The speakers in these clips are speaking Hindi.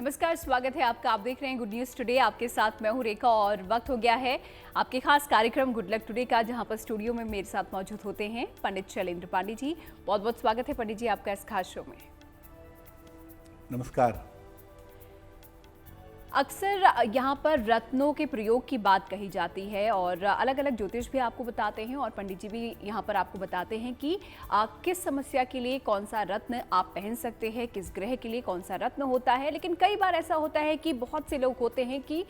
नमस्कार, स्वागत है आपका। आप देख रहे हैं गुड न्यूज़ टुडे। आपके साथ मैं हूं रेखा और वक्त हो गया है आपके खास कार्यक्रम गुड लक टुडे का, जहां पर स्टूडियो में मेरे साथ मौजूद होते हैं पंडित शैलेंद्र पांडे जी। बहुत बहुत स्वागत है पंडित जी आपका इस खास शो में। नमस्कार। अक्सर यहाँ पर रत्नों के प्रयोग की बात कही जाती है और अलग अलग ज्योतिष भी आपको बताते हैं और पंडित जी भी यहाँ पर आपको बताते हैं कि किस समस्या के लिए कौन सा रत्न आप पहन सकते हैं, किस ग्रह के लिए कौन सा रत्न होता है। लेकिन कई बार ऐसा होता है कि बहुत से लोग होते हैं कि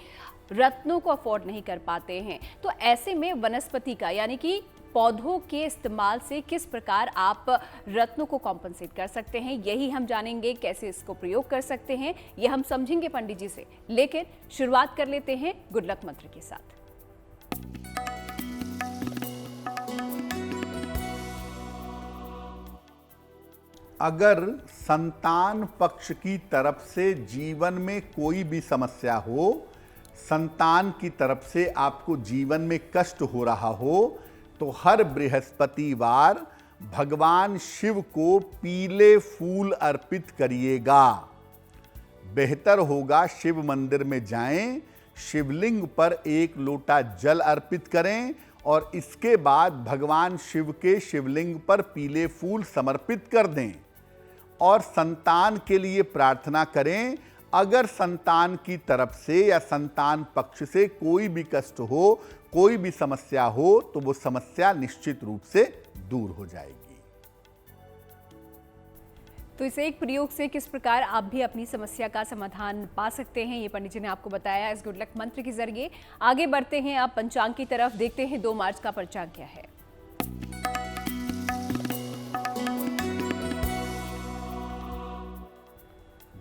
रत्नों को अफोर्ड नहीं कर पाते हैं, तो ऐसे में वनस्पति का यानी कि पौधों के इस्तेमाल से किस प्रकार आप रत्नों को कॉम्पनसेट कर सकते हैं, यही हम जानेंगे। कैसे इसको प्रयोग कर सकते हैं ये हम समझेंगे पंडित जी से। लेकिन शुरुआत कर लेते हैं गुड लक मंत्र के साथ। अगर संतान पक्ष की तरफ से जीवन में कोई भी समस्या हो, संतान की तरफ से आपको जीवन में कष्ट हो रहा हो, तो हर बृहस्पतिवार भगवान शिव को पीले फूल अर्पित करिएगा। बेहतर होगा शिव मंदिर में जाएं, शिवलिंग पर एक लोटा जल अर्पित करें और इसके बाद भगवान शिव के शिवलिंग पर पीले फूल समर्पित कर दें और संतान के लिए प्रार्थना करें। अगर संतान की तरफ से या संतान पक्ष से कोई भी कष्ट हो, कोई भी समस्या हो, तो वो समस्या निश्चित रूप से दूर हो जाएगी। तो इस एक प्रयोग से किस प्रकार आप भी अपनी समस्या का समाधान पा सकते हैं, ये पंडित जी ने आपको बताया इस गुड लक मंत्र के जरिए। आगे बढ़ते हैं आप पंचांग की तरफ, देखते हैं 2 मार्च का पंचांग क्या है।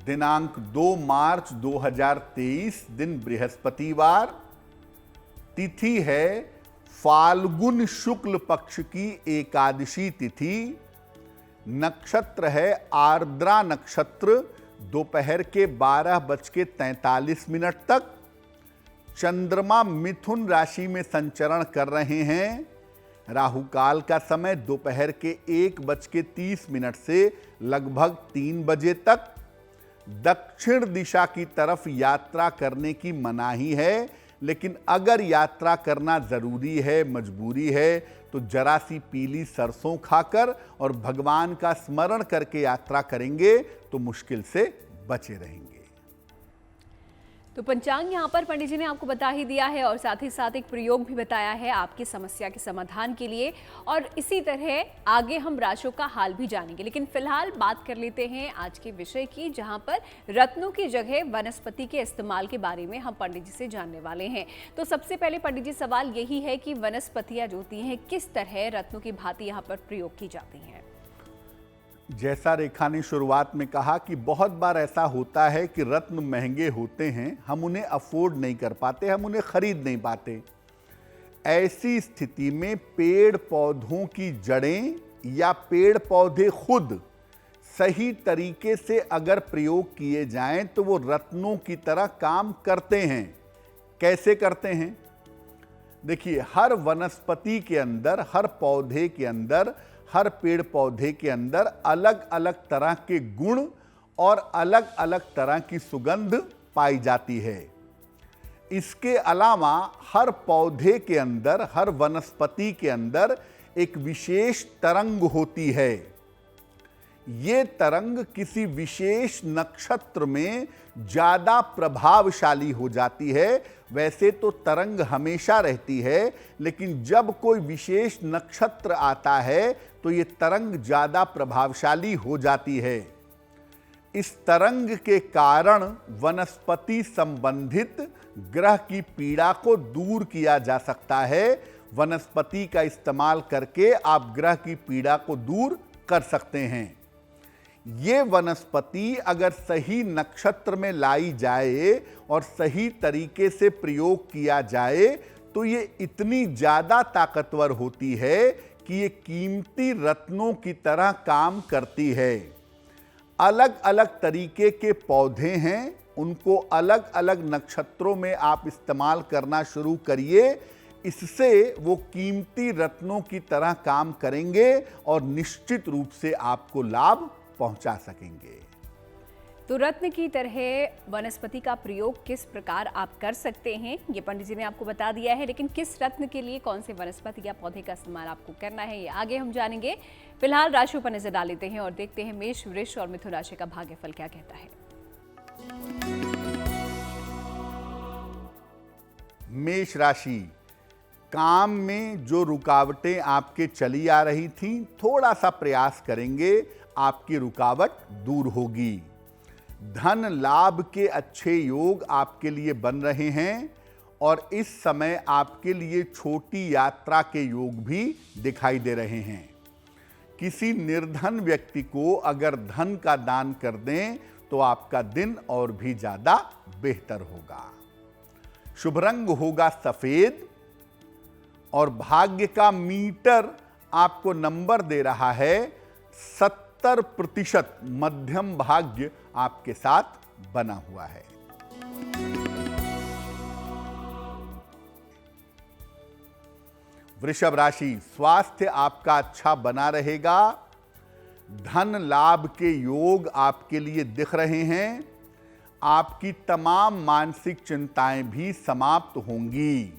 दिनांक 2 मार्च 2023, दिन बृहस्पतिवार, तिथि है फाल्गुन शुक्ल पक्ष की एकादशी तिथि, नक्षत्र है आर्द्रा नक्षत्र, दोपहर के 12:43 तक। चंद्रमा मिथुन राशि में संचरण कर रहे हैं। राहु काल का समय दोपहर के 1:30 से लगभग 3 बजे तक। दक्षिण दिशा की तरफ यात्रा करने की मनाही है, लेकिन अगर यात्रा करना जरूरी है, मजबूरी है, तो जरा सी पीली सरसों खाकर और भगवान का स्मरण करके यात्रा करेंगे तो मुश्किल से बचे रहेंगे। तो पंचांग यहाँ पर पंडित जी ने आपको बता ही दिया है और साथ ही साथ एक प्रयोग भी बताया है आपकी समस्या के समाधान के लिए, और इसी तरह आगे हम राशियों का हाल भी जानेंगे। लेकिन फिलहाल बात कर लेते हैं आज के विषय की, जहाँ पर रत्नों की जगह वनस्पति के इस्तेमाल के बारे में हम पंडित जी से जानने वाले हैं। तो सबसे पहले पंडित जी सवाल यही है कि वनस्पतियाँ जो होती हैं किस तरह रत्नों की भांति यहाँ पर प्रयोग की जाती हैं। जैसा रेखा ने शुरुआत में कहा कि बहुत बार ऐसा होता है कि रत्न महंगे होते हैं, हम उन्हें अफोर्ड नहीं कर पाते, हम उन्हें खरीद नहीं पाते। ऐसी स्थिति में पेड़ पौधों की जड़ें या पेड़ पौधे खुद सही तरीके से अगर प्रयोग किए जाएं तो वो रत्नों की तरह काम करते हैं। कैसे करते हैं? देखिए, हर वनस्पति के अंदर, हर पौधे के अंदर, हर पेड़ पौधे के अंदर अलग अलग तरह के गुण और अलग अलग तरह की सुगंध पाई जाती है। इसके अलावा हर पौधे के अंदर, हर वनस्पति के अंदर एक विशेष तरंग होती है। ये तरंग किसी विशेष नक्षत्र में ज्यादा प्रभावशाली हो जाती है। वैसे तो तरंग हमेशा रहती है, लेकिन जब कोई विशेष नक्षत्र आता है तो ये तरंग ज्यादा प्रभावशाली हो जाती है। इस तरंग के कारण वनस्पति संबंधित ग्रह की पीड़ा को दूर किया जा सकता है। वनस्पति का इस्तेमाल करके आप ग्रह की पीड़ा को दूर कर सकते हैं। ये वनस्पति अगर सही नक्षत्र में लाई जाए और सही तरीके से प्रयोग किया जाए तो ये इतनी ज्यादा ताकतवर होती है कि ये कीमती रत्नों की तरह काम करती है। अलग अलग तरीके के पौधे हैं, उनको अलग अलग नक्षत्रों में आप इस्तेमाल करना शुरू करिए। इससे वो कीमती रत्नों की तरह काम करेंगे और निश्चित रूप से आपको लाभ पहुंचा सकेंगे। तो रत्न की तरह वनस्पति का प्रयोग किस प्रकार आप कर सकते हैं, ये पंडित जी ने आपको बता दिया है, लेकिन किस रत्न के लिए कौन से वनस्पति या पौधे का इस्तेमाल आपको करना है, ये आगे हम जानेंगे। फिलहाल राशियों पर नजर डाल लेते हैं और देखते हैं मेष, वृष और मिथुन राशि का भाग्यफल क्या कहता है। मेष राशि, काम में जो रुकावटें आपके चली आ रही थीं, थोड़ा सा प्रयास करेंगे, आपकी रुकावट दूर होगी। धन लाभ के अच्छे योग आपके लिए बन रहे हैं और इस समय आपके लिए छोटी यात्रा के योग भी दिखाई दे रहे हैं। किसी निर्धन व्यक्ति को अगर धन का दान कर दें तो आपका दिन और भी ज्यादा बेहतर होगा। शुभ रंग होगा सफेद और भाग्य का मीटर आपको नंबर दे रहा है 70% मध्यम भाग्य आपके साथ बना हुआ है। वृषभ राशि, स्वास्थ्य आपका अच्छा बना रहेगा। धन लाभ के योग आपके लिए दिख रहे हैं। आपकी तमाम मानसिक चिंताएं भी समाप्त होंगी।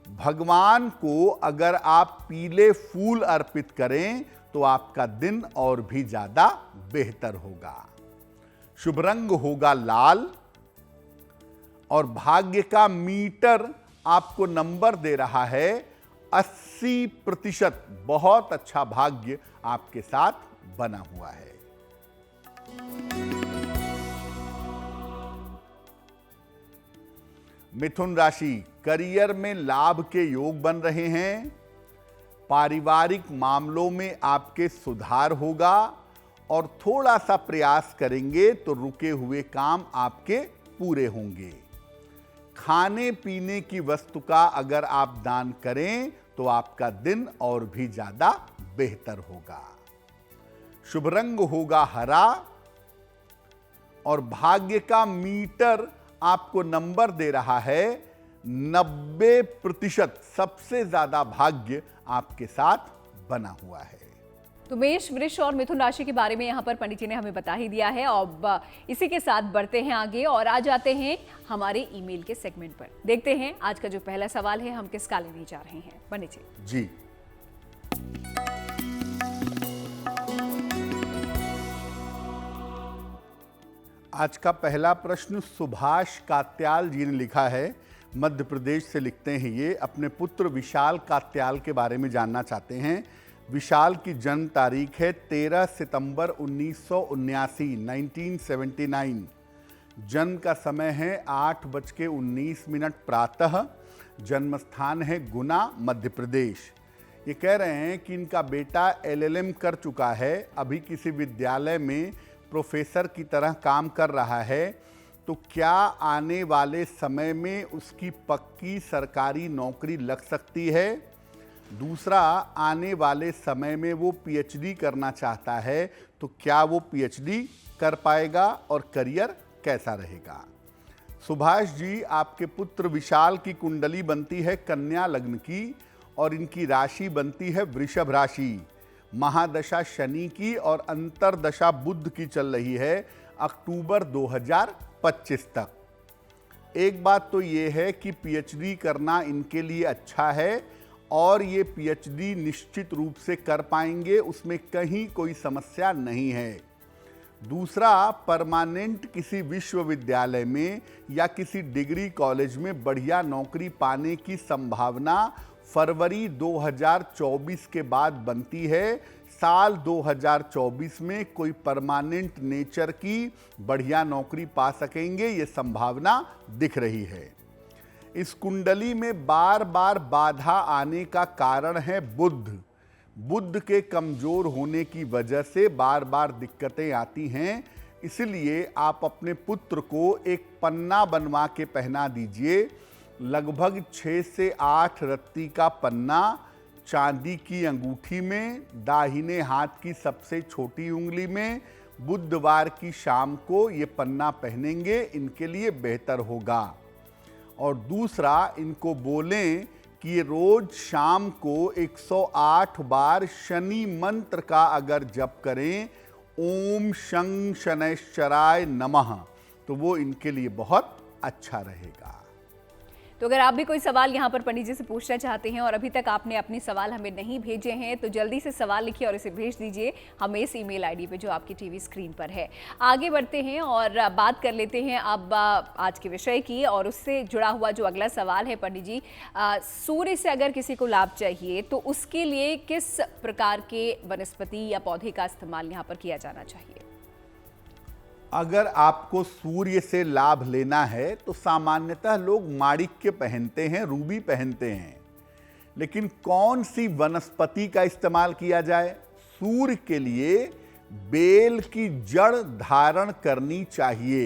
भगवान को अगर आप पीले फूल अर्पित करें तो आपका दिन और भी ज्यादा बेहतर होगा। शुभ रंग होगा लाल और भाग्य का मीटर आपको नंबर दे रहा है 80%। बहुत अच्छा भाग्य आपके साथ बना हुआ है। मिथुन राशि, करियर में लाभ के योग बन रहे हैं। पारिवारिक मामलों में आपके सुधार होगा और थोड़ा सा प्रयास करेंगे तो रुके हुए काम आपके पूरे होंगे। खाने पीने की वस्तु का अगर आप दान करें तो आपका दिन और भी ज्यादा बेहतर होगा। शुभ रंग होगा हरा और भाग्य का मीटर आपको नंबर दे रहा है 90%। सबसे ज्यादा भाग्य आपके साथ बना हुआ है। तो मेष, वृष और मिथुन राशि के बारे में यहाँ पर पंडित जी ने हमें बता ही दिया है। अब इसी के साथ बढ़ते हैं आगे और आ जाते हैं हमारे ईमेल के सेगमेंट पर। देखते हैं आज का जो पहला सवाल है हम किसका लेने जा रहे हैं पंडित जी। आज का पहला प्रश्न सुभाष कात्याल जी ने लिखा है। मध्य प्रदेश से लिखते हैं ये। अपने पुत्र विशाल कात्याल के बारे में जानना चाहते हैं। विशाल की जन्म तारीख है 13 सितंबर 1979। जन्म का समय है 8:19 प्रातः। जन्म स्थान है गुना, मध्य प्रदेश। ये कह रहे हैं कि इनका बेटा LLM कर चुका है, अभी किसी विद्यालय में प्रोफेसर की तरह काम कर रहा है, तो क्या आने वाले समय में उसकी पक्की सरकारी नौकरी लग सकती है? दूसरा, आने वाले समय में वो PhD करना चाहता है, तो क्या वो PhD कर पाएगा और करियर कैसा रहेगा? सुभाष जी, आपके पुत्र विशाल की कुंडली बनती है कन्या लग्न की और इनकी राशि बनती है वृषभ राशि। महादशा शनि की और अंतरदशा बुध की चल रही है अक्टूबर 2025 तक। एक बात तो ये है कि PhD करना इनके लिए अच्छा है और ये PhD निश्चित रूप से कर पाएंगे, उसमें कहीं कोई समस्या नहीं है। दूसरा, परमानेंट किसी विश्वविद्यालय में या किसी डिग्री कॉलेज में बढ़िया नौकरी पाने की संभावना फरवरी 2024 के बाद बनती है। साल 2024 में कोई परमानेंट नेचर की बढ़िया नौकरी पा सकेंगे, ये संभावना दिख रही है। इस कुंडली में बार बार बाधा आने का कारण है बुध। बुध के कमजोर होने की वजह से बार बार दिक्कतें आती हैं। इसलिए आप अपने पुत्र को एक पन्ना बनवा के पहना दीजिए। लगभग 6 से 8 रत्ती का पन्ना चांदी की अंगूठी में, दाहिने हाथ की सबसे छोटी उंगली में। बुधवार की शाम को ये पन्ना पहनेंगे, इनके लिए बेहतर होगा। और दूसरा, इनको बोलें कि ये रोज शाम को 108 बार शनि मंत्र का अगर जप करें, ओम शं शनैश्चराय नमः, तो वो इनके लिए बहुत अच्छा रहेगा। तो अगर आप भी कोई सवाल यहाँ पर पंडित जी से पूछना चाहते हैं और अभी तक आपने अपने सवाल हमें नहीं भेजे हैं तो जल्दी से सवाल लिखिए और इसे भेज दीजिए हमें इस ईमेल आईडी पे जो आपकी टीवी स्क्रीन पर है। आगे बढ़ते हैं और बात कर लेते हैं अब आज के विषय की, और उससे जुड़ा हुआ जो अगला सवाल है पंडित जी, सूर्य से अगर किसी को लाभ चाहिए तो उसके लिए किस प्रकार के वनस्पति या पौधे का इस्तेमाल यहाँ पर किया जाना चाहिए? अगर आपको सूर्य से लाभ लेना है तो सामान्यतः लोग माणिक्य पहनते हैं, रूबी पहनते हैं, लेकिन कौन सी वनस्पति का इस्तेमाल किया जाए? सूर्य के लिए बेल की जड़ धारण करनी चाहिए।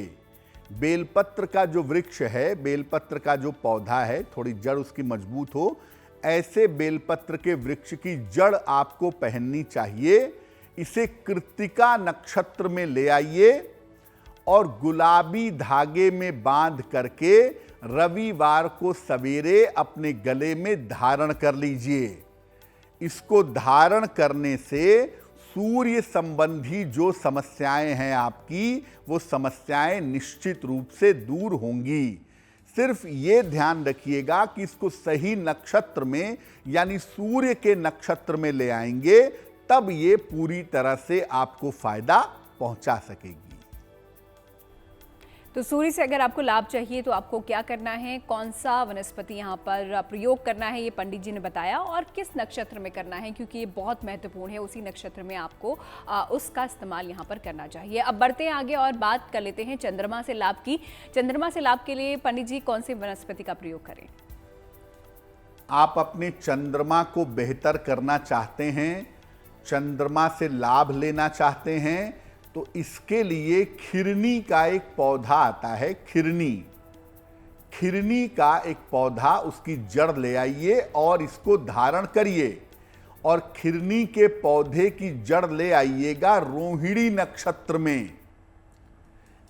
बेलपत्र का जो वृक्ष है, बेलपत्र का जो पौधा है, थोड़ी जड़ उसकी मजबूत हो, ऐसे बेलपत्र के वृक्ष की जड़ आपको पहननी चाहिए। इसे कृत्तिका नक्षत्र में ले आइए और गुलाबी धागे में बांध करके रविवार को सवेरे अपने गले में धारण कर लीजिए। इसको धारण करने से सूर्य संबंधी जो समस्याएं हैं आपकी, वो समस्याएं निश्चित रूप से दूर होंगी। सिर्फ ये ध्यान रखिएगा कि इसको सही नक्षत्र में यानी सूर्य के नक्षत्र में ले आएंगे, तब ये पूरी तरह से आपको फायदा पहुंचा सकेगी। तो सूर्य से अगर आपको लाभ चाहिए तो आपको क्या करना है, कौन सा वनस्पति यहाँ पर प्रयोग करना है, ये पंडित जी ने बताया, और किस नक्षत्र में करना है, क्योंकि ये बहुत महत्वपूर्ण है। उसी नक्षत्र में आपको उसका इस्तेमाल यहाँ पर करना चाहिए। अब बढ़ते हैं आगे और बात कर लेते हैं चंद्रमा से लाभ की। चंद्रमा से लाभ के लिए पंडित जी कौन सी वनस्पति का प्रयोग करें? आप अपने चंद्रमा को बेहतर करना चाहते हैं, चंद्रमा से लाभ लेना चाहते हैं, तो इसके लिए खिरनी का एक पौधा आता है। खिरनी का एक पौधा, उसकी जड़ ले आइए और इसको धारण करिए, और खिरनी के पौधे की जड़ ले आइएगा रोहिणी नक्षत्र में।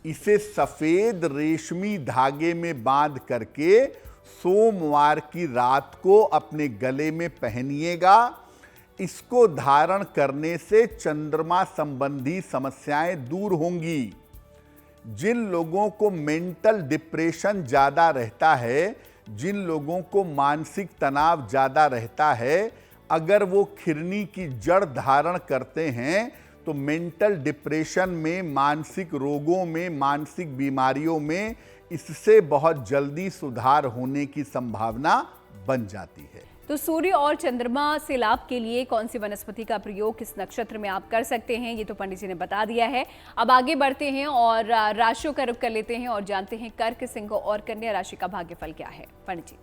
इसे सफेद रेशमी धागे में बांध करके सोमवार की रात को अपने गले में पहनिएगा। इसको धारण करने से चंद्रमा संबंधी समस्याएं दूर होंगी। जिन लोगों को मेंटल डिप्रेशन ज़्यादा रहता है, जिन लोगों को मानसिक तनाव ज़्यादा रहता है, अगर वो खिरनी की जड़ धारण करते हैं तो मेंटल डिप्रेशन में, मानसिक रोगों में, मानसिक बीमारियों में इससे बहुत जल्दी सुधार होने की संभावना बन जाती है। तो सूर्य और चंद्रमा से लाभ के लिए कौन सी वनस्पति का प्रयोग किस नक्षत्र में आप कर सकते हैं, ये तो पंडित जी ने बता दिया है। अब आगे बढ़ते हैं और राशियों का रुख कर लेते हैं और जानते हैं कर्क, सिंह और कन्या राशि का भाग्यफल क्या है। पंडित जी।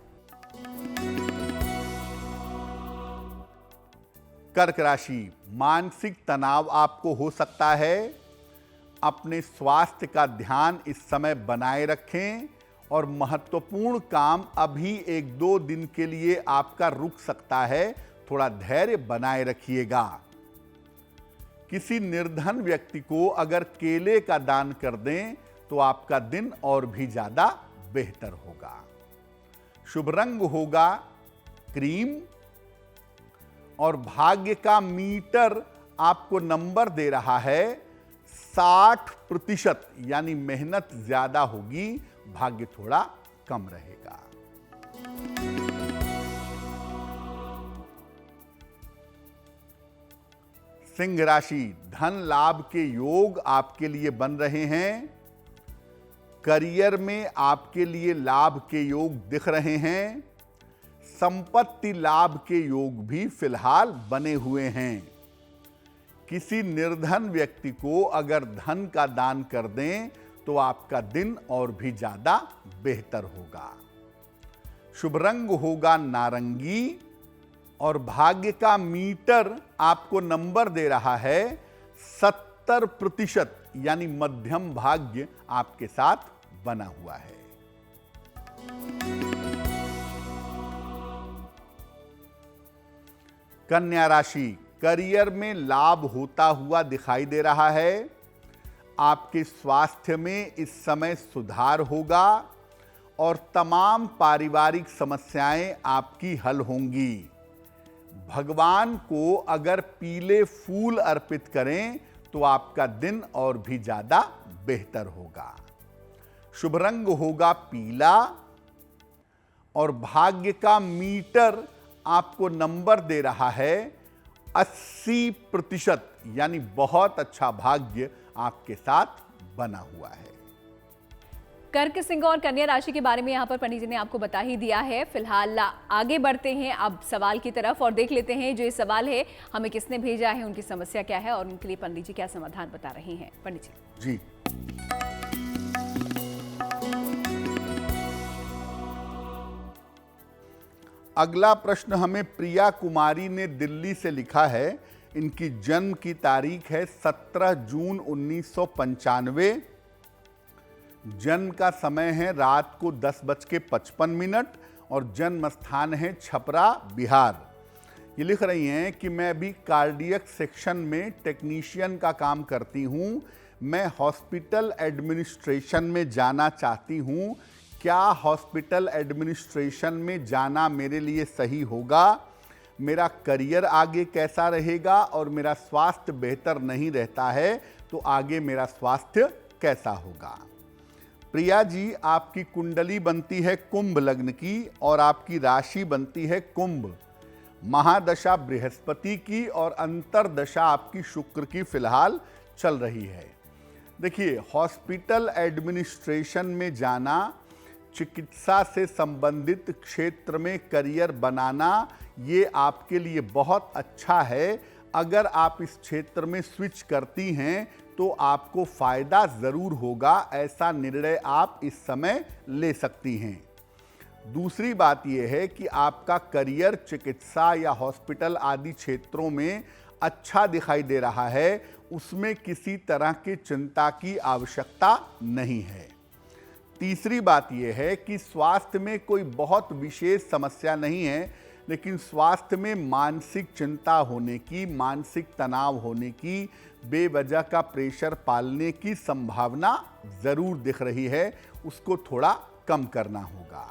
कर्क राशि, मानसिक तनाव आपको हो सकता है। अपने स्वास्थ्य का ध्यान इस समय बनाए रखें और महत्वपूर्ण काम अभी 1-2 दिन के लिए आपका रुक सकता है, थोड़ा धैर्य बनाए रखिएगा। किसी निर्धन व्यक्ति को अगर केले का दान कर दें तो आपका दिन और भी ज्यादा बेहतर होगा। शुभ रंग होगा क्रीम, और भाग्य का मीटर आपको नंबर दे रहा है 60%, यानी मेहनत ज्यादा होगी, भाग्य थोड़ा कम रहेगा। सिंह राशि, धन लाभ के योग आपके लिए बन रहे हैं। करियर में आपके लिए लाभ के योग दिख रहे हैं। संपत्ति लाभ के योग भी फिलहाल बने हुए हैं। किसी निर्धन व्यक्ति को अगर धन का दान कर दें तो आपका दिन और भी ज्यादा बेहतर होगा। शुभ रंग होगा नारंगी, और भाग्य का मीटर आपको नंबर दे रहा है 70%, यानी मध्यम भाग्य आपके साथ बना हुआ है। कन्या राशि, करियर में लाभ होता हुआ दिखाई दे रहा है। आपके स्वास्थ्य में इस समय सुधार होगा और तमाम पारिवारिक समस्याएं आपकी हल होंगी। भगवान को अगर पीले फूल अर्पित करें तो आपका दिन और भी ज्यादा बेहतर होगा। शुभ रंग होगा पीला और भाग्य का मीटर आपको नंबर दे रहा है 80%, यानी बहुत अच्छा भाग्य आपके साथ बना हुआ है। कर्क, सिंह और कन्या राशि के बारे में यहाँ पर पंडित जी ने आपको बता ही दिया है। फिलहाल आगे बढ़ते हैं अब सवाल की तरफ और देख लेते हैं जो ये सवाल है हमें किसने भेजा है, उनकी समस्या क्या है और उनके लिए पंडित जी क्या समाधान बता रहे हैं। पंडित जी। अगला प्रश्न हमें प्रिया कुमारी ने दिल्ली से लिखा है। इनकी जन्म की तारीख है 17 जून 1995। जन्म का समय है रात को 10:55 और जन्म स्थान है छपरा, बिहार। ये लिख रही हैं कि मैं अभी कार्डियक सेक्शन में टेक्नीशियन का काम करती हूँ। मैं हॉस्पिटल एडमिनिस्ट्रेशन में जाना चाहती हूँ। क्या हॉस्पिटल एडमिनिस्ट्रेशन में जाना मेरे लिए सही होगा? मेरा करियर आगे कैसा रहेगा? और मेरा स्वास्थ्य बेहतर नहीं रहता है तो आगे मेरा स्वास्थ्य कैसा होगा? प्रिया जी, आपकी कुंडली बनती है कुंभ लग्न की और आपकी राशि बनती है कुंभ। महादशा बृहस्पति की और अंतरदशा आपकी शुक्र की फिलहाल चल रही है। देखिए, हॉस्पिटल एडमिनिस्ट्रेशन में जाना, चिकित्सा से संबंधित क्षेत्र में करियर बनाना, ये आपके लिए बहुत अच्छा है। अगर आप इस क्षेत्र में स्विच करती हैं तो आपको फायदा जरूर होगा। ऐसा निर्णय आप इस समय ले सकती हैं। दूसरी बात यह है कि आपका करियर चिकित्सा या हॉस्पिटल आदि क्षेत्रों में अच्छा दिखाई दे रहा है। उसमें किसी तरह की चिंता की आवश्यकता नहीं है। तीसरी बात यह है कि स्वास्थ्य में कोई बहुत विशेष समस्या नहीं है, लेकिन स्वास्थ्य में मानसिक चिंता होने की, मानसिक तनाव होने की, बेवजह का प्रेशर पालने की संभावना जरूर दिख रही है। उसको थोड़ा कम करना होगा।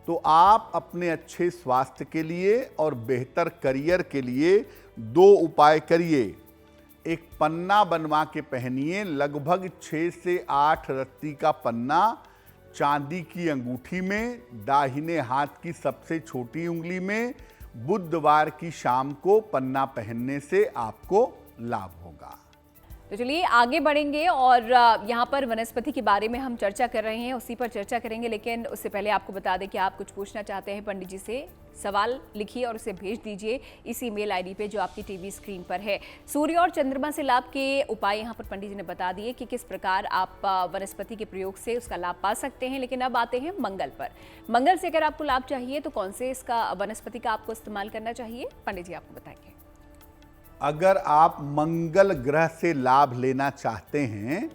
तो आप अपने अच्छे स्वास्थ्य के लिए और बेहतर करियर के लिए 2 उपाय करिए। एक पन्ना बनवा के पहनिए, लगभग 6 से 8 रत्ती का पन्ना, चांदी की अंगूठी में, दाहिने हाथ की सबसे छोटी उंगली में। बुधवार की शाम को पन्ना पहनने से आपको लाभ होगा। तो चलिए आगे बढ़ेंगे और यहाँ पर वनस्पति के बारे में हम चर्चा कर रहे हैं, उसी पर चर्चा करेंगे। लेकिन उससे पहले आपको बता दें कि आप कुछ पूछना चाहते हैं पंडित जी से, सवाल लिखिए और उसे भेज दीजिए इस ईमेल आईडी पे जो आपकी टीवी स्क्रीन पर है। सूर्य और चंद्रमा से लाभ के उपाय यहाँ पर पंडित जी ने बता दिए कि किस प्रकार आप वनस्पति के प्रयोग से उसका लाभ पा सकते हैं। लेकिन अब आते हैं मंगल पर। मंगल से अगर आपको लाभ चाहिए तो कौन से इसका वनस्पति का आपको इस्तेमाल करना चाहिए, पंडित जी आपको बताएंगे। अगर आप मंगल ग्रह से लाभ लेना चाहते हैं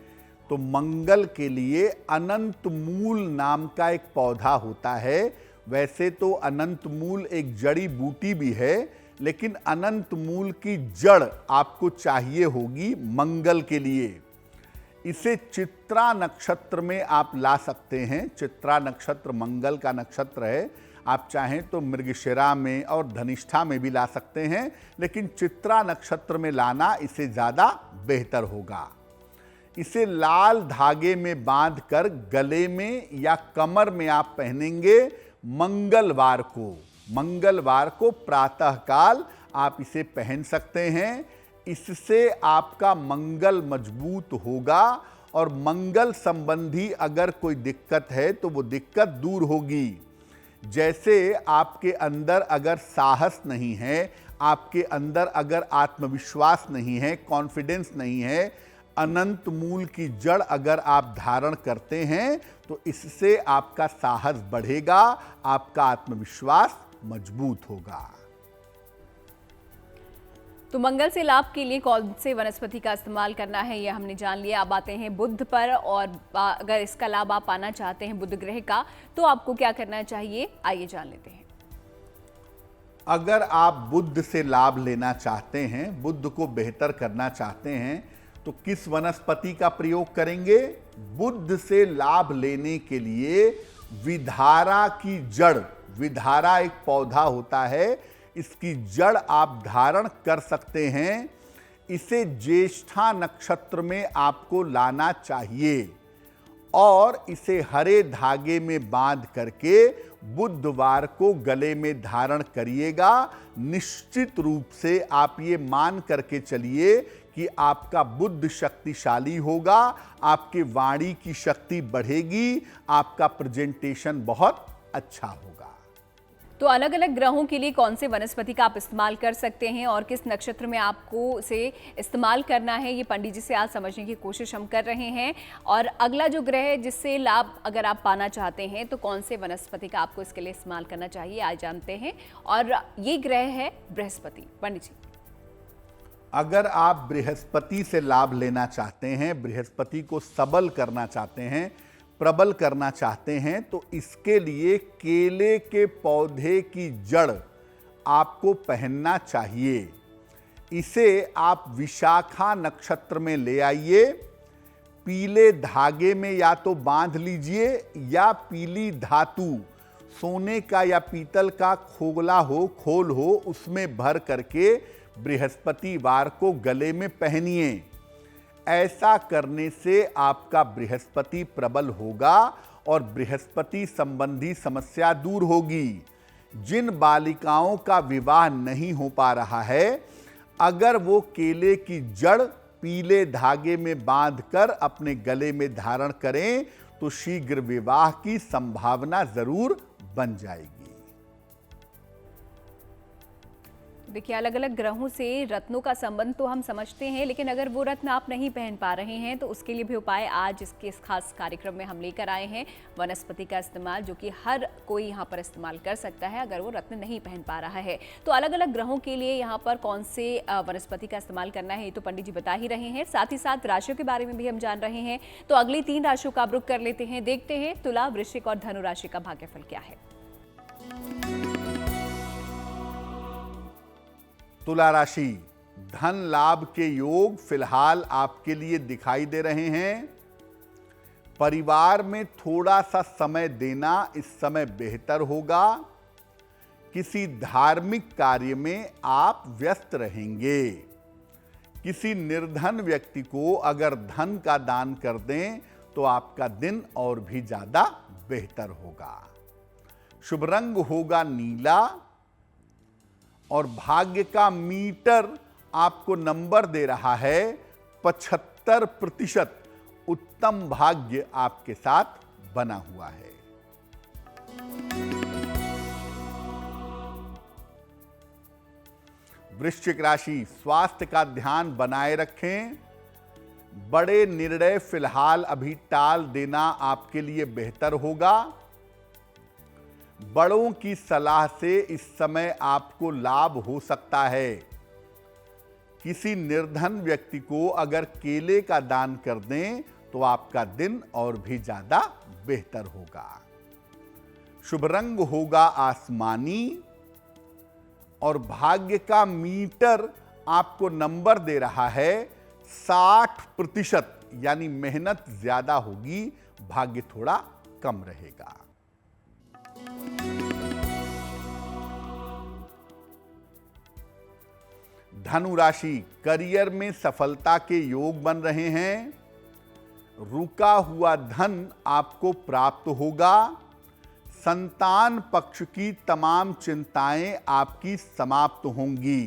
तो मंगल के लिए अनंत मूल नाम का एक पौधा होता है। वैसे तो अनंत मूल एक जड़ी बूटी भी है, लेकिन अनंत मूल की जड़ आपको चाहिए होगी मंगल के लिए। इसे चित्रा नक्षत्र में आप ला सकते हैं। चित्रा नक्षत्र मंगल का नक्षत्र है। आप चाहें तो मृगशिरा में और धनिष्ठा में भी ला सकते हैं, लेकिन चित्रा नक्षत्र में लाना इसे ज़्यादा बेहतर होगा। इसे लाल धागे में बांधकर गले में या कमर में आप पहनेंगे। मंगलवार को प्रातःकाल आप इसे पहन सकते हैं। इससे आपका मंगल मजबूत होगा और मंगल संबंधी अगर कोई दिक्कत है तो वो दिक्कत दूर होगी। जैसे आपके अंदर अगर साहस नहीं है, आपके अंदर अगर आत्मविश्वास नहीं है, कॉन्फिडेंस नहीं है, अनंत मूल की जड़ अगर आप धारण करते हैं तो इससे आपका साहस बढ़ेगा, आपका आत्मविश्वास मजबूत होगा। तो मंगल से लाभ के लिए कौन से वनस्पति का इस्तेमाल करना है यह हमने जान लिया। अब आते हैं बुध पर, और अगर इसका लाभ आप पाना चाहते हैं बुध ग्रह का, तो आपको क्या करना चाहिए, आइए जान लेते हैं। अगर आप बुध से लाभ लेना चाहते हैं, बुध को बेहतर करना चाहते हैं, तो किस वनस्पति का प्रयोग करेंगे? बुध से लाभ लेने के लिए विधारा की जड़, विधारा एक पौधा होता है, इसकी जड़ आप धारण कर सकते हैं। इसे ज्येष्ठा नक्षत्र में आपको लाना चाहिए और इसे हरे धागे में बांध करके बुधवार को गले में धारण करिएगा। निश्चित रूप से आप ये मान करके चलिए कि आपका बुद्ध शक्तिशाली होगा, आपके वाणी की शक्ति बढ़ेगी, आपका प्रेजेंटेशन बहुत अच्छा होगा। तो अलग अलग ग्रहों के लिए कौन से वनस्पति का आप इस्तेमाल कर सकते हैं और किस नक्षत्र में आपको उसे इस्तेमाल करना है, ये पंडित जी से आज समझने की कोशिश हम कर रहे हैं। और अगला जो ग्रह है जिससे लाभ अगर आप पाना चाहते हैं तो कौन से वनस्पति का आपको इसके लिए इस्तेमाल करना चाहिए, आज जानते हैं। और ये ग्रह है बृहस्पति। पंडित जी, अगर आप बृहस्पति से लाभ लेना चाहते हैं, बृहस्पति को सबल करना चाहते हैं, प्रबल करना चाहते हैं, तो इसके लिए केले के पौधे की जड़ आपको पहनना चाहिए। इसे आप विशाखा नक्षत्र में ले आइए, पीले धागे में या तो बांध लीजिए या पीली धातु सोने का या पीतल का खोल हो उसमें भर करके बृहस्पतिवार को गले में पहनिए। ऐसा करने से आपका बृहस्पति प्रबल होगा और बृहस्पति संबंधी समस्या दूर होगी। जिन बालिकाओं का विवाह नहीं हो पा रहा है, अगर वो केले की जड़ पीले धागे में बांधकर अपने गले में धारण करें तो शीघ्र विवाह की संभावना जरूर बन जाएगी। देखिए, अलग अलग ग्रहों से रत्नों का संबंध तो हम समझते हैं, लेकिन अगर वो रत्न आप नहीं पहन पा रहे हैं तो उसके लिए भी उपाय आज इसके इस खास कार्यक्रम में हम लेकर आए हैं। वनस्पति का इस्तेमाल जो कि हर कोई यहाँ पर इस्तेमाल कर सकता है अगर वो रत्न नहीं पहन पा रहा है। तो अलग अलग ग्रहों के लिए यहाँ पर कौन से वनस्पति का इस्तेमाल करना है ये तो पंडित जी बता ही रहे हैं, साथ ही साथ राशियों के बारे में भी हम जान रहे हैं। तो अगली 3 राशियों का रुख कर लेते हैं, देखते हैं तुला, वृश्चिक और धनु राशि का भाग्यफल क्या है। तुला राशि, धन लाभ के योग फिलहाल आपके लिए दिखाई दे रहे हैं। परिवार में थोड़ा सा समय देना इस समय बेहतर होगा। किसी धार्मिक कार्य में आप व्यस्त रहेंगे। किसी निर्धन व्यक्ति को अगर धन का दान कर दें तो आपका दिन और भी ज्यादा बेहतर होगा। शुभ रंग होगा नीला और भाग्य का मीटर आपको नंबर दे रहा है 75%। उत्तम भाग्य आपके साथ बना हुआ है। वृश्चिक राशि, स्वास्थ्य का ध्यान बनाए रखें। बड़े निर्णय फिलहाल अभी टाल देना आपके लिए बेहतर होगा। बड़ों की सलाह से इस समय आपको लाभ हो सकता है। किसी निर्धन व्यक्ति को अगर केले का दान कर दें तो आपका दिन और भी ज्यादा बेहतर होगा। शुभ रंग होगा आसमानी और भाग्य का मीटर आपको नंबर दे रहा है 60%, यानी मेहनत ज्यादा होगी, भाग्य थोड़ा कम रहेगा। धनु राशि, करियर में सफलता के योग बन रहे हैं। रुका हुआ धन आपको प्राप्त होगा। संतान पक्ष की तमाम चिंताएं आपकी समाप्त होंगी।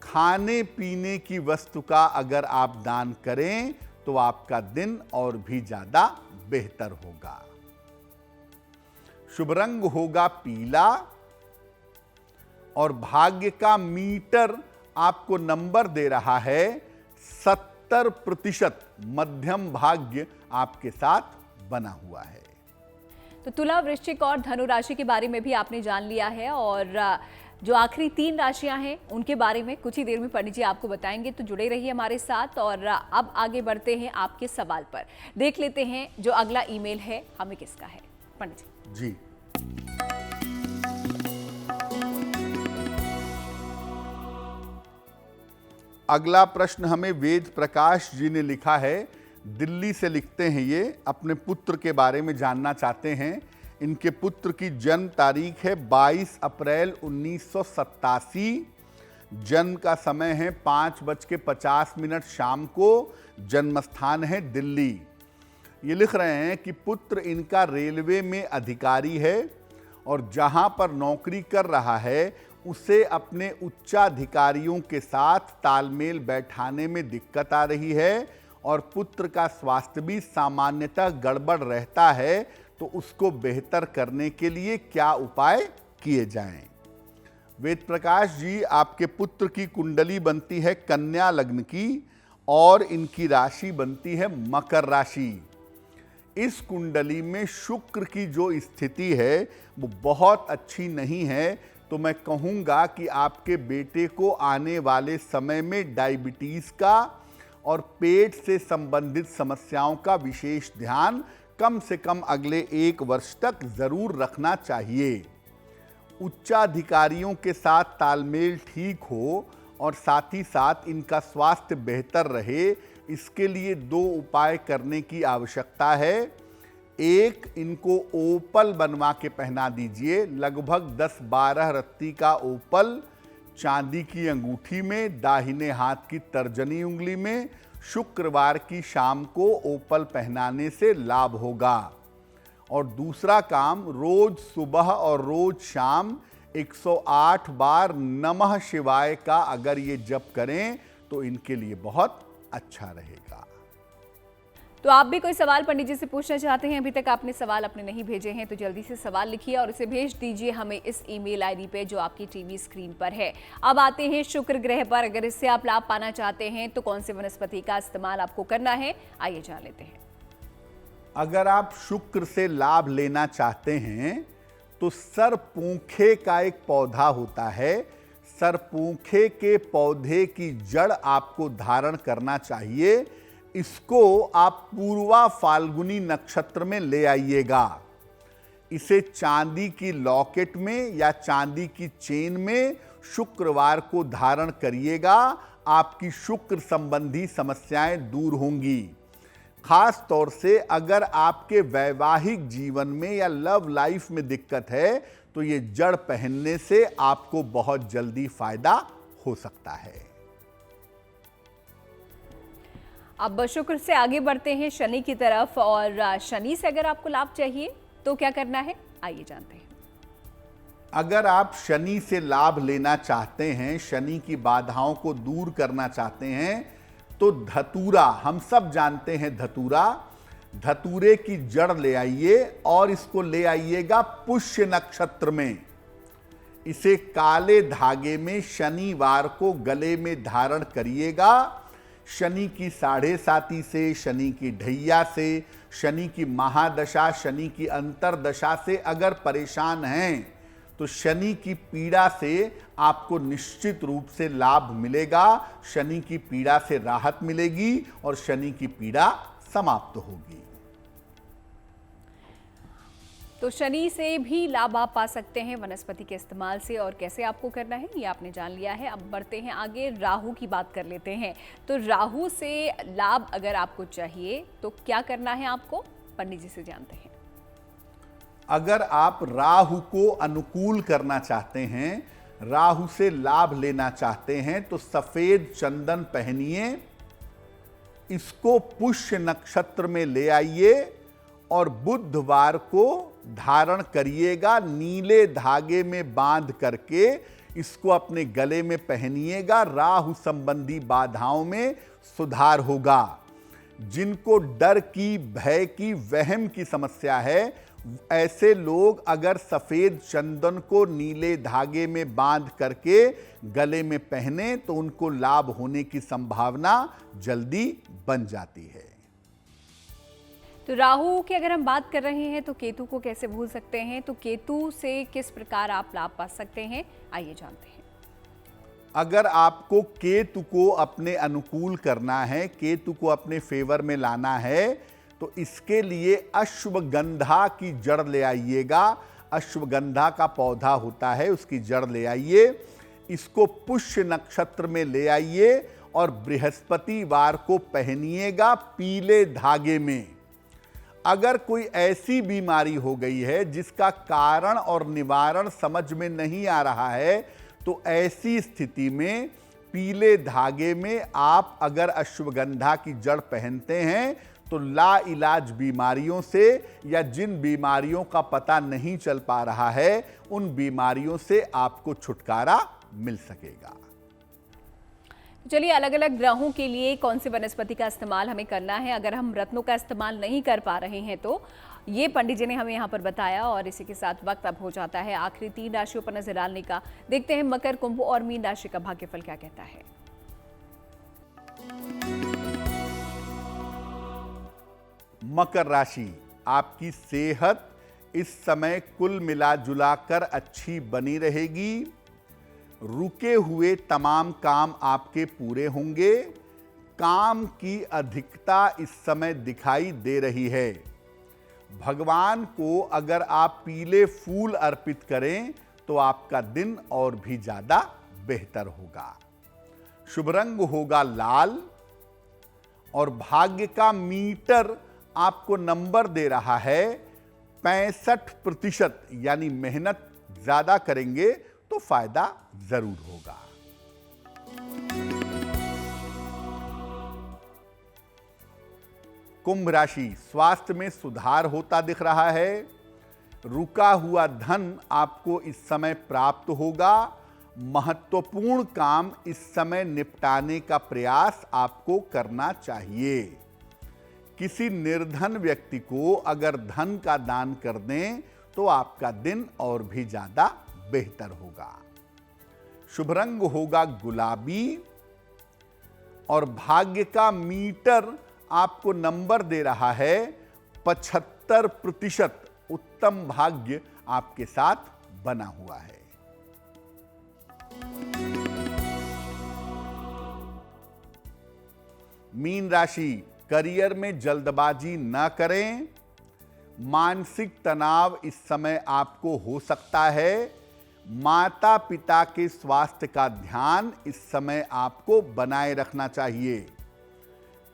खाने पीने की वस्तु का अगर आप दान करें तो आपका दिन और भी ज्यादा बेहतर होगा। शुभ रंग होगा पीला और भाग्य का मीटर आपको नंबर दे रहा है 70%। मध्यम भाग्य आपके साथ बना हुआ है। तो तुला, वृश्चिक और धनु राशि के बारे में भी आपने जान लिया है और जो आखिरी 3 राशियां हैं उनके बारे में कुछ ही देर में पंडित जी आपको बताएंगे। तो जुड़े रहिए हमारे साथ और अब आगे बढ़ते हैं आपके सवाल पर। देख लेते हैं जो अगला ईमेल है हमें किसका है। पंडित जी, अगला प्रश्न हमें वेद प्रकाश जी ने लिखा है। दिल्ली से लिखते हैं ये, अपने पुत्र के बारे में जानना चाहते हैं। इनके पुत्र की जन्म तारीख है 22 अप्रैल 1987, जन्म का समय है 5:50 शाम को, जन्म स्थान है दिल्ली। ये लिख रहे हैं कि पुत्र इनका रेलवे में अधिकारी है और जहां पर नौकरी कर रहा है उसे अपने उच्चाधिकारियों के साथ तालमेल बैठाने में दिक्कत आ रही है और पुत्र का स्वास्थ्य भी सामान्यतः गड़बड़ रहता है, तो उसको बेहतर करने के लिए क्या उपाय किए जाएं। वेद प्रकाश जी, आपके पुत्र की कुंडली बनती है कन्या लग्न की और इनकी राशि बनती है मकर राशि। इस कुंडली में शुक्र की जो स्थिति है वो बहुत अच्छी नहीं है, तो मैं कहूँगा कि आपके बेटे को आने वाले समय में डायबिटीज़ का और पेट से संबंधित समस्याओं का विशेष ध्यान कम से कम अगले 1 वर्ष तक ज़रूर रखना चाहिए। उच्चाधिकारियों के साथ तालमेल ठीक हो और साथ ही साथ इनका स्वास्थ्य बेहतर रहे, इसके लिए 2 उपाय करने की आवश्यकता है। एक, इनको ओपल बनवा के पहना दीजिए, लगभग 10-12 रत्ती का ओपल चांदी की अंगूठी में, दाहिने हाथ की तर्जनी उंगली में, शुक्रवार की शाम को ओपल पहनाने से लाभ होगा। और दूसरा काम, रोज सुबह और रोज शाम 108 बार नमः शिवाय का अगर ये जप करें तो इनके लिए बहुत अच्छा रहेगा। तो आप भी कोई सवाल पंडित जी से पूछना चाहते हैं, अभी तक आपने सवाल अपने नहीं भेजे हैं तो जल्दी से सवाल लिखिए और इसे भेज दीजिए हमें इस ईमेल आईडी पे जो आपकी टीवी स्क्रीन पर है। अब आते हैं शुक्र ग्रह पर, अगर इससे आप लाभ पाना चाहते हैं तो कौन से वनस्पति का इस्तेमाल आपको करना है, आइए जान लेते हैं। अगर आप शुक्र से लाभ लेना चाहते हैं तो सरपूंखे का एक पौधा होता है, सरपूंखे के पौधे की जड़ आपको धारण करना चाहिए। इसको आप पूर्वा फाल्गुनी नक्षत्र में ले आइएगा। इसे चांदी की लॉकेट में या चांदी की चेन में शुक्रवार को धारण करिएगा, आपकी शुक्र संबंधी समस्याएं दूर होंगी। खास तौर से अगर आपके वैवाहिक जीवन में या लव लाइफ में दिक्कत है तो ये जड़ पहनने से आपको बहुत जल्दी फायदा हो सकता है। अब शुक्र से आगे बढ़ते हैं शनि की तरफ, और शनि से अगर आपको लाभ चाहिए तो क्या करना है, आइए जानते हैं। अगर आप शनि से लाभ लेना चाहते हैं, शनि की बाधाओं को दूर करना चाहते हैं, तो धतूरा, हम सब जानते हैं धतूरा, धतूरे की जड़ ले आइए और इसको ले आइएगा पुष्य नक्षत्र में। इसे काले धागे में शनिवार को गले में धारण करिएगा। शनि की 7.5 से, शनि की ढैया से, शनि की महादशा, शनि की अंतरदशा से अगर परेशान हैं तो शनि की पीड़ा से आपको निश्चित रूप से लाभ मिलेगा, शनि की पीड़ा से राहत मिलेगी और शनि की पीड़ा समाप्त होगी। तो शनि से भी लाभ आप पा सकते हैं वनस्पति के इस्तेमाल से, और कैसे आपको करना है ये आपने जान लिया है। अब बढ़ते हैं आगे, राहु की बात कर लेते हैं। तो राहु से लाभ अगर आपको चाहिए तो क्या करना है आपको, पंडित जी से जानते हैं। अगर आप राहु को अनुकूल करना चाहते हैं, राहु से लाभ लेना चाहते हैं तो सफेद चंदन पहनिए, इसको पुष्य नक्षत्र में ले आइए और बुधवार को धारण करिएगा। नीले धागे में बांध करके इसको अपने गले में पहनिएगा। राहु संबंधी बाधाओं में सुधार होगा। जिनको डर की, भय की, वहम की समस्या है, ऐसे लोग अगर सफेद चंदन को नीले धागे में बांध करके गले में पहने तो उनको लाभ होने की संभावना जल्दी बन जाती है। तो राहु की अगर हम बात कर रहे हैं तो केतु को कैसे भूल सकते हैं, तो केतु से किस प्रकार आप लाभ पा सकते हैं, आइए जानते हैं। अगर आपको केतु को अपने अनुकूल करना है, केतु को अपने फेवर में लाना है, तो इसके लिए अश्वगंधा की जड़ ले आइएगा। अश्वगंधा का पौधा होता है, उसकी जड़ ले आइए, इसको पुष्य नक्षत्र में ले आइए और बृहस्पतिवार को पहनिएगा पीले धागे में। अगर कोई ऐसी बीमारी हो गई है जिसका कारण और निवारण समझ में नहीं आ रहा है, तो ऐसी स्थिति में पीले धागे में आप अगर अश्वगंधा की जड़ पहनते हैं तो लाइलाज बीमारियों से या जिन बीमारियों का पता नहीं चल पा रहा है उन बीमारियों से आपको छुटकारा मिल सकेगा। चलिए, अलग अलग ग्रहों के लिए कौन सी वनस्पति का इस्तेमाल हमें करना है अगर हम रत्नों का इस्तेमाल नहीं कर पा रहे हैं तो ये पंडित जी ने हमें यहाँ पर बताया। और इसी के साथ वक्त अब हो जाता है आखिरी 3 राशियों पर नजर डालने का। देखते हैं मकर, कुंभ और मीन राशि का भाग्यफल क्या कहता है। मकर राशि, आपकी सेहत इस समय कुल मिला जुला कर अच्छी बनी रहेगी। रुके हुए तमाम काम आपके पूरे होंगे। काम की अधिकता इस समय दिखाई दे रही है। भगवान को अगर आप पीले फूल अर्पित करें तो आपका दिन और भी ज्यादा बेहतर होगा। शुभ रंग होगा लाल और भाग्य का मीटर आपको नंबर दे रहा है 65%, यानी मेहनत ज्यादा करेंगे तो फायदा जरूर होगा। कुंभ राशि, स्वास्थ्य में सुधार होता दिख रहा है। रुका हुआ धन आपको इस समय प्राप्त होगा। महत्वपूर्ण काम इस समय निपटाने का प्रयास आपको करना चाहिए। किसी निर्धन व्यक्ति को अगर धन का दान कर दें तो आपका दिन और भी ज्यादा बेहतर होगा। शुभ रंग होगा गुलाबी और भाग्य का मीटर आपको नंबर दे रहा है 75%। उत्तम भाग्य आपके साथ बना हुआ है। मीन राशि, करियर में जल्दबाजी न करें। मानसिक तनाव इस समय आपको हो सकता है। माता पिता के स्वास्थ्य का ध्यान इस समय आपको बनाए रखना चाहिए।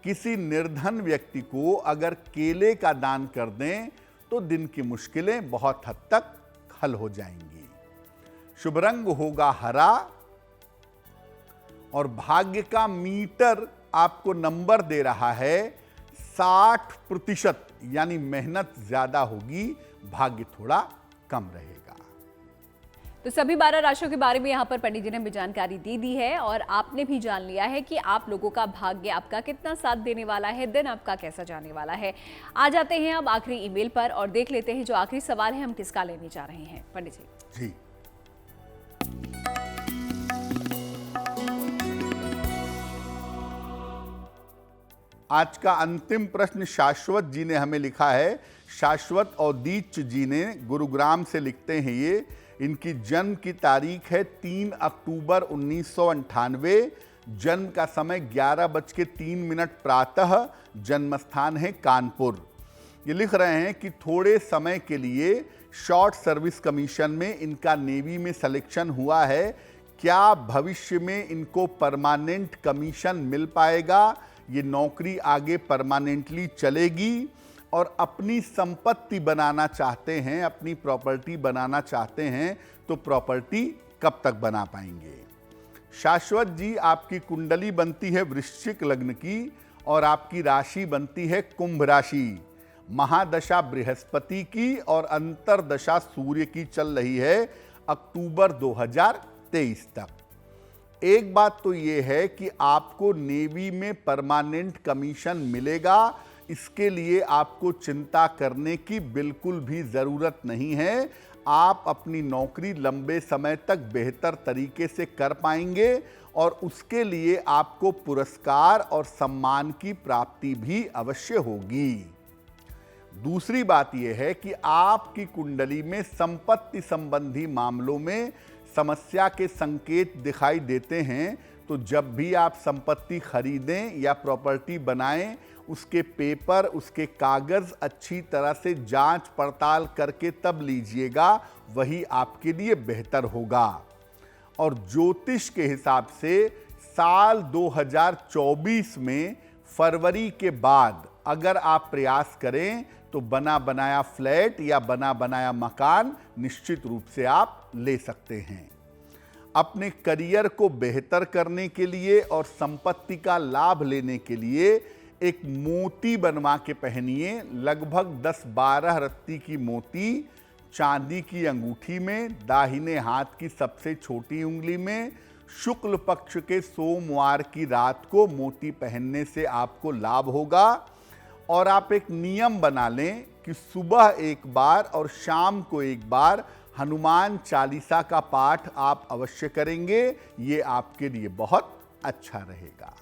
किसी निर्धन व्यक्ति को अगर केले का दान कर दें तो दिन की मुश्किलें बहुत हद तक हल हो जाएंगी। शुभ रंग होगा हरा और भाग्य का मीटर आपको नंबर दे रहा है 60%, यानी मेहनत ज्यादा होगी, भाग्य थोड़ा कम रहेगा। तो सभी 12 राशियों के बारे में यहाँ पर पंडित जी ने भी जानकारी दे दी है और आपने भी जान लिया है कि आप लोगों का भाग्य आपका कितना साथ देने वाला है, दिन आपका कैसा जाने वाला है। आ जाते हैं अब आखिरी ईमेल पर और देख लेते हैं जो आखिरी सवाल है हम किसका लेने जा रहे हैं। पंडित जी। आज का अंतिम प्रश्न शाश्वत जी ने हमें लिखा है। शाश्वत औदीच जी ने गुरुग्राम से लिखते हैं ये। इनकी जन्म की तारीख है 3 अक्टूबर 1998। जन्म का समय 11:03 प्रातः। जन्म स्थान है कानपुर। ये लिख रहे हैं कि थोड़े समय के लिए शॉर्ट सर्विस कमीशन में इनका नेवी में सिलेक्शन हुआ है। क्या भविष्य में इनको परमानेंट कमीशन मिल पाएगा? ये नौकरी आगे परमानेंटली चलेगी? और अपनी संपत्ति बनाना चाहते हैं, अपनी प्रॉपर्टी बनाना चाहते हैं तो प्रॉपर्टी कब तक बना पाएंगे? शाश्वत जी, आपकी कुंडली बनती है वृश्चिक लग्न की और आपकी राशि बनती है कुंभ राशि। महादशा बृहस्पति की और अंतरदशा सूर्य की चल रही है अक्टूबर 2023 तक। एक बात तो ये है कि आपको नेवी में परमानेंट कमीशन मिलेगा। इसके लिए आपको चिंता करने की बिल्कुल भी ज़रूरत नहीं है। आप अपनी नौकरी लंबे समय तक बेहतर तरीके से कर पाएंगे और उसके लिए आपको पुरस्कार और सम्मान की प्राप्ति भी अवश्य होगी। दूसरी बात यह है कि आपकी कुंडली में संपत्ति संबंधी मामलों में समस्या के संकेत दिखाई देते हैं। तो जब भी आप संपत्ति खरीदें या प्रॉपर्टी बनाएं, उसके पेपर, उसके कागज अच्छी तरह से जांच पड़ताल करके तब लीजिएगा, वही आपके लिए बेहतर होगा। और ज्योतिष के हिसाब से साल 2024 में फरवरी के बाद अगर आप प्रयास करें तो बना बनाया फ्लैट या बना बनाया मकान निश्चित रूप से आप ले सकते हैं। अपने करियर को बेहतर करने के लिए और संपत्ति का लाभ लेने के लिए एक मोती बनवा के पहनिए। लगभग 10-12 रत्ती की मोती चांदी की अंगूठी में, दाहिने हाथ की सबसे छोटी उंगली में, शुक्ल पक्ष के सोमवार की रात को मोती पहनने से आपको लाभ होगा। और आप एक नियम बना लें कि सुबह एक बार और शाम को एक बार हनुमान चालीसा का पाठ आप अवश्य करेंगे। ये आपके लिए बहुत अच्छा रहेगा।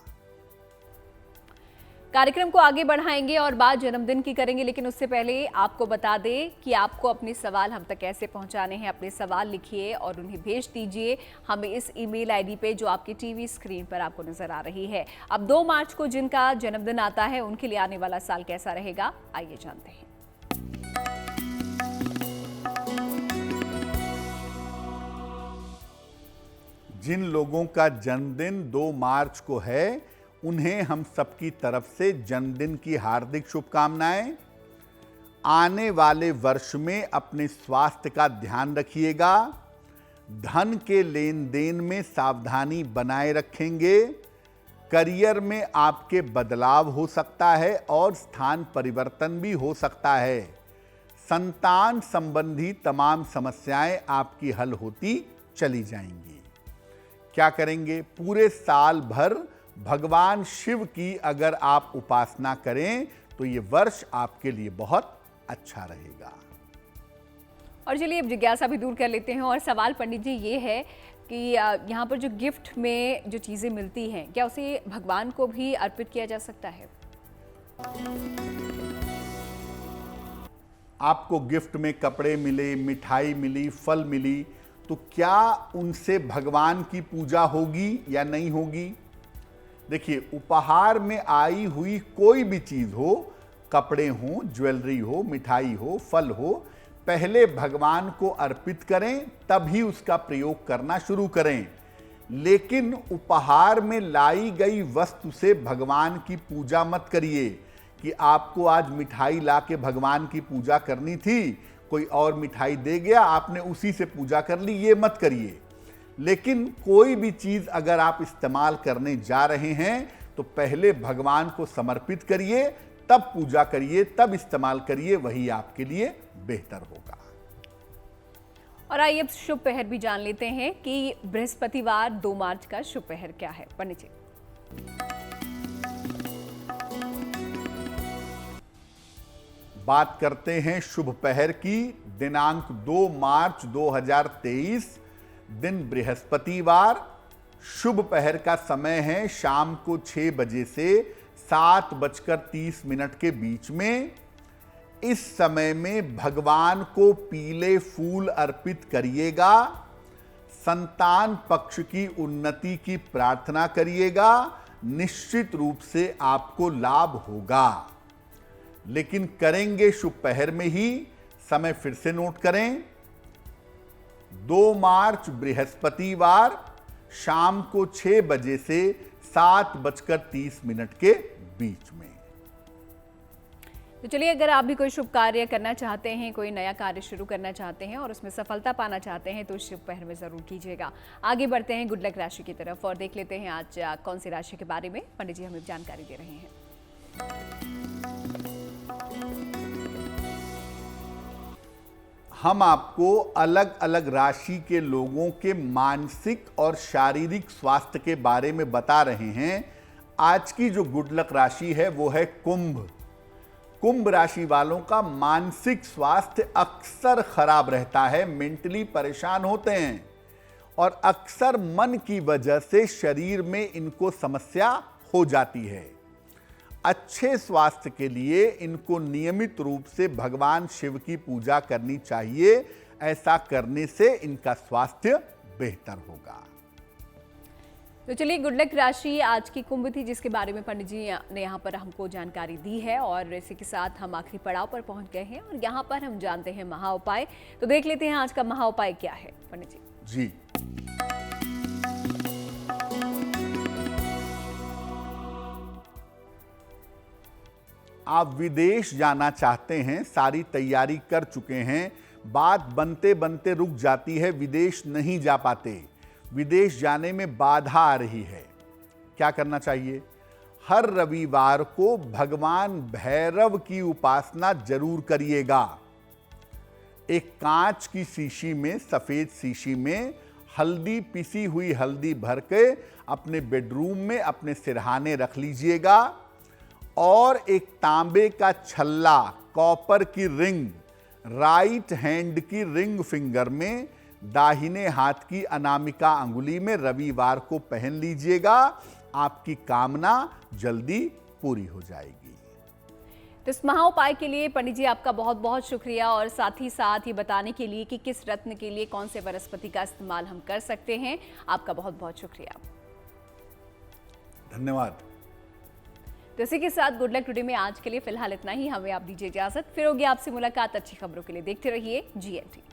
कार्यक्रम को आगे बढ़ाएंगे और बात जन्मदिन की करेंगे, लेकिन उससे पहले आपको बता दें कि आपको अपने सवाल हम तक कैसे पहुंचाने हैं। अपने सवाल लिखिए और उन्हें भेज दीजिए हमें इस ईमेल आईडी पे जो आपकी टीवी स्क्रीन पर आपको नजर आ रही है। अब 2 मार्च को जिनका जन्मदिन आता है उनके लिए आने वाला साल कैसा रहेगा, आइए जानते हैं। जिन लोगों का जन्मदिन 2 मार्च को है, उन्हें हम सबकी तरफ से जन्मदिन की हार्दिक शुभकामनाएं। आने वाले वर्ष में अपने स्वास्थ्य का ध्यान रखिएगा। धन के लेन देन में सावधानी बनाए रखेंगे। करियर में आपके बदलाव हो सकता है और स्थान परिवर्तन भी हो सकता है। संतान संबंधी तमाम समस्याएं आपकी हल होती चली जाएंगी। क्या करेंगे? पूरे साल भर भगवान शिव की अगर आप उपासना करें तो ये वर्ष आपके लिए बहुत अच्छा रहेगा। और चलिए अब जिज्ञासा भी दूर कर लेते हैं और सवाल पंडित जी ये है कि यहाँ पर जो गिफ्ट में जो चीज़ें मिलती हैं, क्या उसे भगवान को भी अर्पित किया जा सकता है? आपको गिफ्ट में कपड़े मिले, मिठाई मिली, फल मिली, तो क्या उनसे भगवान की पूजा होगी या नहीं होगी? देखिए, उपहार में आई हुई कोई भी चीज हो, कपड़े हो, ज्वेलरी हो, मिठाई हो, फल हो, पहले भगवान को अर्पित करें, तभी उसका प्रयोग करना शुरू करें। लेकिन उपहार में लाई गई वस्तु से भगवान की पूजा मत करिए कि आपको आज मिठाई ला के भगवान की पूजा करनी थी, कोई और मिठाई दे गया, आपने उसी से पूजा कर ली, ये मत करिए। लेकिन कोई भी चीज अगर आप इस्तेमाल करने जा रहे हैं तो पहले भगवान को समर्पित करिए, तब पूजा करिए, तब इस्तेमाल करिए, वही आपके लिए बेहतर होगा। और आइए अब शुभ पहर भी जान लेते हैं कि बृहस्पतिवार 2 मार्च का शुभ पहर क्या है, पंडित जी। बात करते हैं शुभ पहर की। दिनांक 2 मार्च 2023, दिन बृहस्पतिवार। शुभ पहर का समय है शाम को 6 बजे से 7:30 के बीच में। इस समय में भगवान को पीले फूल अर्पित करिएगा। संतान पक्ष की उन्नति की प्रार्थना करिएगा। निश्चित रूप से आपको लाभ होगा। लेकिन करेंगे शुभ पहर में ही। समय फिर से नोट करें, 2 मार्च बृहस्पतिवार, शाम को 6 बजे से 7:30 के बीच में। तो चलिए, अगर आप भी कोई शुभ कार्य करना चाहते हैं, कोई नया कार्य शुरू करना चाहते हैं और उसमें सफलता पाना चाहते हैं, तो शुभ पहर में जरूर कीजिएगा। आगे बढ़ते हैं गुड लक राशि की तरफ और देख लेते हैं आज कौन सी राशि के बारे में पंडित जी हमें जानकारी दे रहे हैं। हम आपको अलग अलग राशि के लोगों के मानसिक और शारीरिक स्वास्थ्य के बारे में बता रहे हैं। आज की जो गुड लक राशि है वो है कुंभ। कुंभ राशि वालों का मानसिक स्वास्थ्य अक्सर खराब रहता है, मेंटली परेशान होते हैं और अक्सर मन की वजह से शरीर में इनको समस्या हो जाती है। अच्छे स्वास्थ्य के लिए इनको नियमित रूप से भगवान शिव की पूजा करनी चाहिए। ऐसा करने से इनका स्वास्थ्य बेहतर होगा। तो चलिए, गुड लक राशि आज की कुंभ थी, जिसके बारे में पंडित जी ने यहाँ पर हमको जानकारी दी है। और इसी के साथ हम आखिरी पड़ाव पर पहुंच गए हैं और यहाँ पर हम जानते हैं महा उपाय। तो देख लेते हैं आज का महा उपाय क्या है पंडित जी। जी, आप विदेश जाना चाहते हैं, सारी तैयारी कर चुके हैं, बात बनते बनते रुक जाती है, विदेश नहीं जा पाते, विदेश जाने में बाधा आ रही है, क्या करना चाहिए? हर रविवार को भगवान भैरव की उपासना जरूर करिएगा। एक कांच की शीशी में, सफेद शीशी में हल्दी, पिसी हुई हल्दी भर के अपने बेडरूम में अपने सिरहाने रख लीजिएगा और एक तांबे का छल्ला, कॉपर की रिंग, राइट हैंड की रिंग फिंगर में, दाहिने हाथ की अनामिका अंगुली में रविवार को पहन लीजिएगा। आपकी कामना जल्दी पूरी हो जाएगी। तो इस महाउपाय के लिए पंडित जी आपका बहुत बहुत शुक्रिया, और साथ ही साथ ये बताने के लिए कि किस रत्न के लिए कौन से वनस्पति का इस्तेमाल हम कर सकते हैं, आपका बहुत बहुत शुक्रिया। धन्यवाद। तो इसी के साथ गुड लक टुडे में आज के लिए फिलहाल इतना ही। हमें आप दीजिए इजाजत, फिर होगी आपसे मुलाकात अच्छी खबरों के लिए। देखते रहिए GNT।